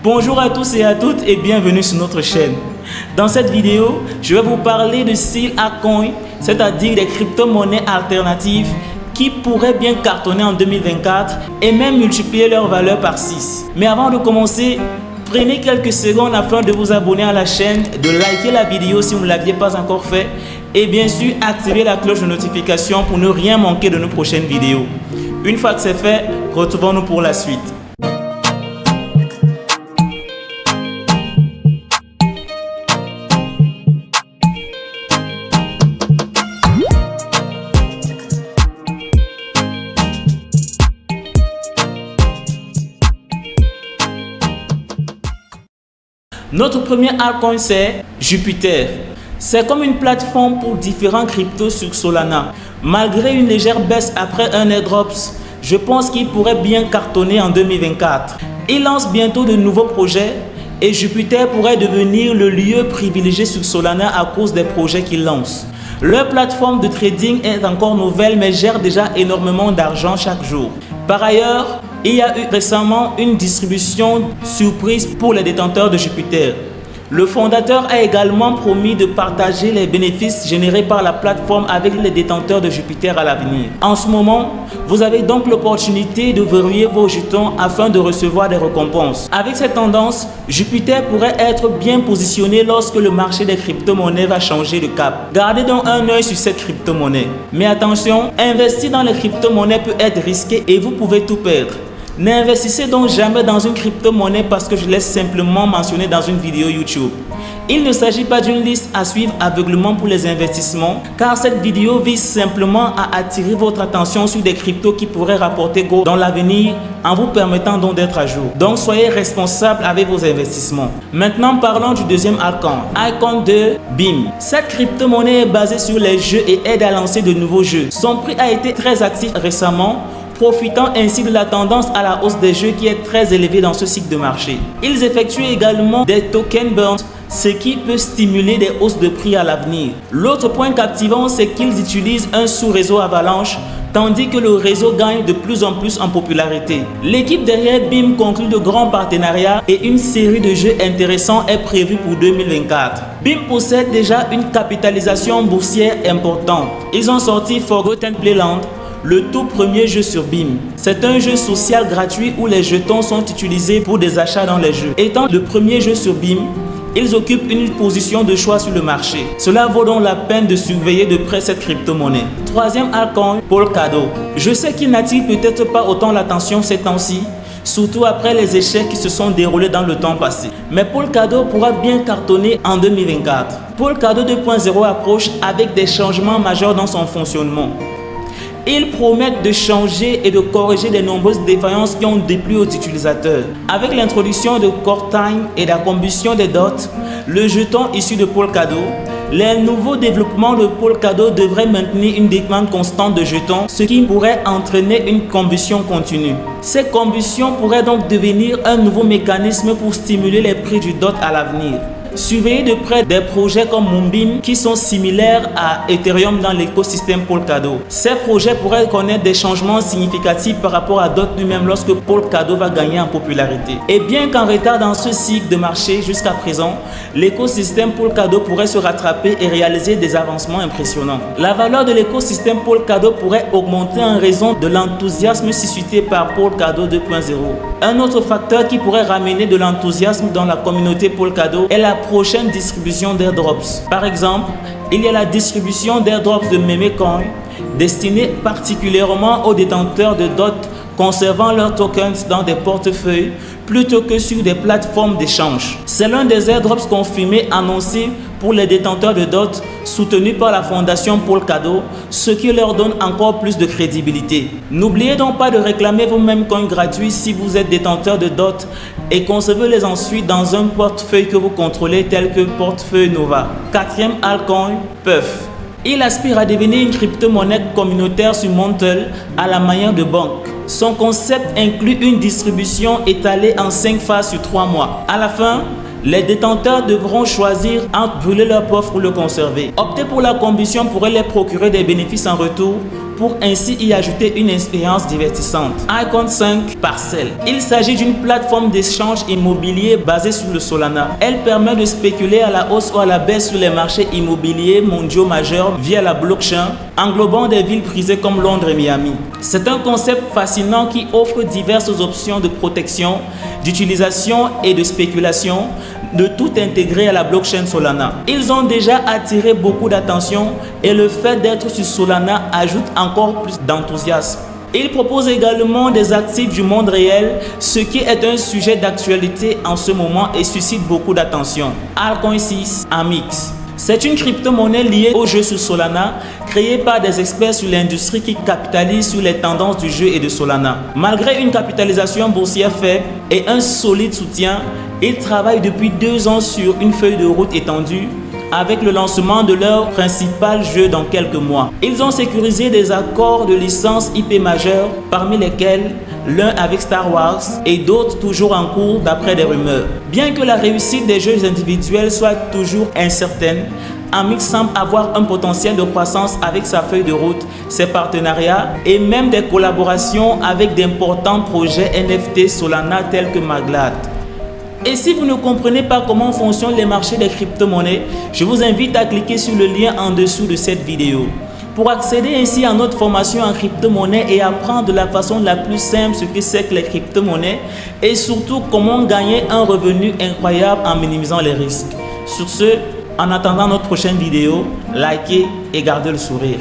Bonjour à tous et à toutes et bienvenue sur notre chaîne. Dans cette vidéo, je vais vous parler de style altcoin, c'est-à-dire des crypto-monnaies alternatives qui pourraient bien cartonner en 2024 et même multiplier leur valeur par 6. Mais avant de commencer, prenez quelques secondes afin de vous abonner à la chaîne, de liker la vidéo si vous ne l'aviez pas encore fait et bien sûr activer la cloche de notification pour ne rien manquer de nos prochaines vidéos. Une fois que c'est fait, retrouvons-nous pour la suite. Notre premier altcoin, c'est Jupiter. C'est comme une plateforme pour différents cryptos sur Solana. Malgré une légère baisse après un airdrops, je pense qu'il pourrait bien cartonner en 2024. Il lance bientôt de nouveaux projets et Jupiter pourrait devenir le lieu privilégié sur Solana à cause des projets qu'il lance. Leur plateforme de trading est encore nouvelle mais gère déjà énormément d'argent chaque jour. Par ailleurs, il y a eu récemment une distribution surprise pour les détenteurs de Jupiter. Le fondateur a également promis de partager les bénéfices générés par la plateforme avec les détenteurs de Jupiter à l'avenir. En ce moment, vous avez donc l'opportunité de verrouiller vos jetons afin de recevoir des récompenses. Avec cette tendance, Jupiter pourrait être bien positionné lorsque le marché des crypto-monnaies va changer de cap. Gardez donc un œil sur cette crypto-monnaie. Mais attention, investir dans les crypto-monnaies peut être risqué et vous pouvez tout perdre. N'investissez donc jamais dans une crypto-monnaie parce que je l'ai simplement mentionné dans une vidéo YouTube. Il ne s'agit pas d'une liste à suivre aveuglément pour les investissements car cette vidéo vise simplement à attirer votre attention sur des cryptos qui pourraient rapporter gros dans l'avenir en vous permettant donc d'être à jour. Donc soyez responsable avec vos investissements. Maintenant parlons du deuxième altcoin, altcoin de BIM. Cette crypto-monnaie est basée sur les jeux et aide à lancer de nouveaux jeux. Son prix a été très actif récemment, profitant ainsi de la tendance à la hausse des jeux qui est très élevée dans ce cycle de marché. Ils effectuent également des token burns, ce qui peut stimuler des hausses de prix à l'avenir. L'autre point captivant, c'est qu'ils utilisent un sous-réseau Avalanche, tandis que le réseau gagne de plus en plus en popularité. L'équipe derrière BIM conclut de grands partenariats et une série de jeux intéressants est prévue pour 2024. BIM possède déjà une capitalisation boursière importante. Ils ont sorti Forgotten Playland, le tout premier jeu sur BIM. C'est un jeu social gratuit où les jetons sont utilisés pour des achats dans les jeux. Étant le premier jeu sur BIM, ils occupent une position de choix sur le marché. Cela vaut donc la peine de surveiller de près cette crypto-monnaie. Troisième altcoin, Polkadot. Je sais qu'il n'attire peut-être pas autant l'attention ces temps-ci, surtout après les échecs qui se sont déroulés dans le temps passé. Mais Polkadot pourra bien cartonner en 2024. Polkadot 2.0 approche avec des changements majeurs dans son fonctionnement. Ils promettent de changer et de corriger les nombreuses défaillances qui ont déplu aux utilisateurs. Avec l'introduction de Core Time et la combustion des dots, le jeton issu de Polkadot, les nouveaux développements de Polkadot devraient maintenir une demande constante de jetons, ce qui pourrait entraîner une combustion continue. Ces combustions pourraient donc devenir un nouveau mécanisme pour stimuler les prix du DOT à l'avenir. Surveillez de près des projets comme Moonbeam qui sont similaires à Ethereum dans l'écosystème Polkadot. Ces projets pourraient connaître des changements significatifs par rapport à d'autres lui-même lorsque Polkadot va gagner en popularité. Et bien qu'en retard dans ce cycle de marché jusqu'à présent, l'écosystème Polkadot pourrait se rattraper et réaliser des avancements impressionnants. La valeur de l'écosystème Polkadot pourrait augmenter en raison de l'enthousiasme suscité par Polkadot 2.0. Un autre facteur qui pourrait ramener de l'enthousiasme dans la communauté Polkadot est la prochaine distribution d'airdrops. Par exemple, il y a la distribution d'airdrops de Memecoin destinée particulièrement aux détenteurs de DOT conservant leurs tokens dans des portefeuilles plutôt que sur des plateformes d'échange. C'est l'un des airdrops confirmés annoncés pour les détenteurs de DOT soutenus par la fondation Polkadot, ce qui leur donne encore plus de crédibilité. N'oubliez donc pas de réclamer vos Memecoins gratuits si vous êtes détenteur de DOT et conservez-les ensuite dans un portefeuille que vous contrôlez tel que portefeuille Nova. Quatrième altcoin, Puff. Il aspire à devenir une crypto-monnaie communautaire sur Montel à la manière de banque. Son concept inclut une distribution étalée en 5 phases sur 3 mois. À la fin, les détenteurs devront choisir entre brûler leur POF ou le conserver. Opter pour la combustion pourrait les procurer des bénéfices en retour, pour ainsi y ajouter une expérience divertissante. Icon 5 Parcel. Il s'agit d'une plateforme d'échange immobilier basée sur le Solana. Elle permet de spéculer à la hausse ou à la baisse sur les marchés immobiliers mondiaux majeurs via la blockchain, englobant des villes prisées comme Londres et Miami. C'est un concept fascinant qui offre diverses options de protection, d'utilisation et de spéculation, de tout intégrer à la blockchain Solana. Ils ont déjà attiré beaucoup d'attention et le fait d'être sur Solana ajoute encore plus d'enthousiasme. Ils proposent également des actifs du monde réel, ce qui est un sujet d'actualité en ce moment et suscite beaucoup d'attention. Altcoin 6 Amix. C'est une crypto-monnaie liée au jeu sur Solana, créée par des experts sur l'industrie qui capitalisent sur les tendances du jeu et de Solana. Malgré une capitalisation boursière faible et un solide soutien, ils travaillent depuis 2 ans sur une feuille de route étendue avec le lancement de leur principal jeu dans quelques mois. Ils ont sécurisé des accords de licence IP majeurs, parmi lesquels l'un avec Star Wars et d'autres toujours en cours d'après des rumeurs. Bien que la réussite des jeux individuels soit toujours incertaine, Amix semble avoir un potentiel de croissance avec sa feuille de route, ses partenariats et même des collaborations avec d'importants projets NFT Solana tels que Maglad. Et si vous ne comprenez pas comment fonctionnent les marchés des crypto-monnaies, je vous invite à cliquer sur le lien en dessous de cette vidéo. Pour accéder ainsi à notre formation en crypto-monnaie et apprendre de la façon la plus simple ce que c'est que les crypto-monnaies et surtout comment gagner un revenu incroyable en minimisant les risques. Sur ce, en attendant notre prochaine vidéo, likez et gardez le sourire.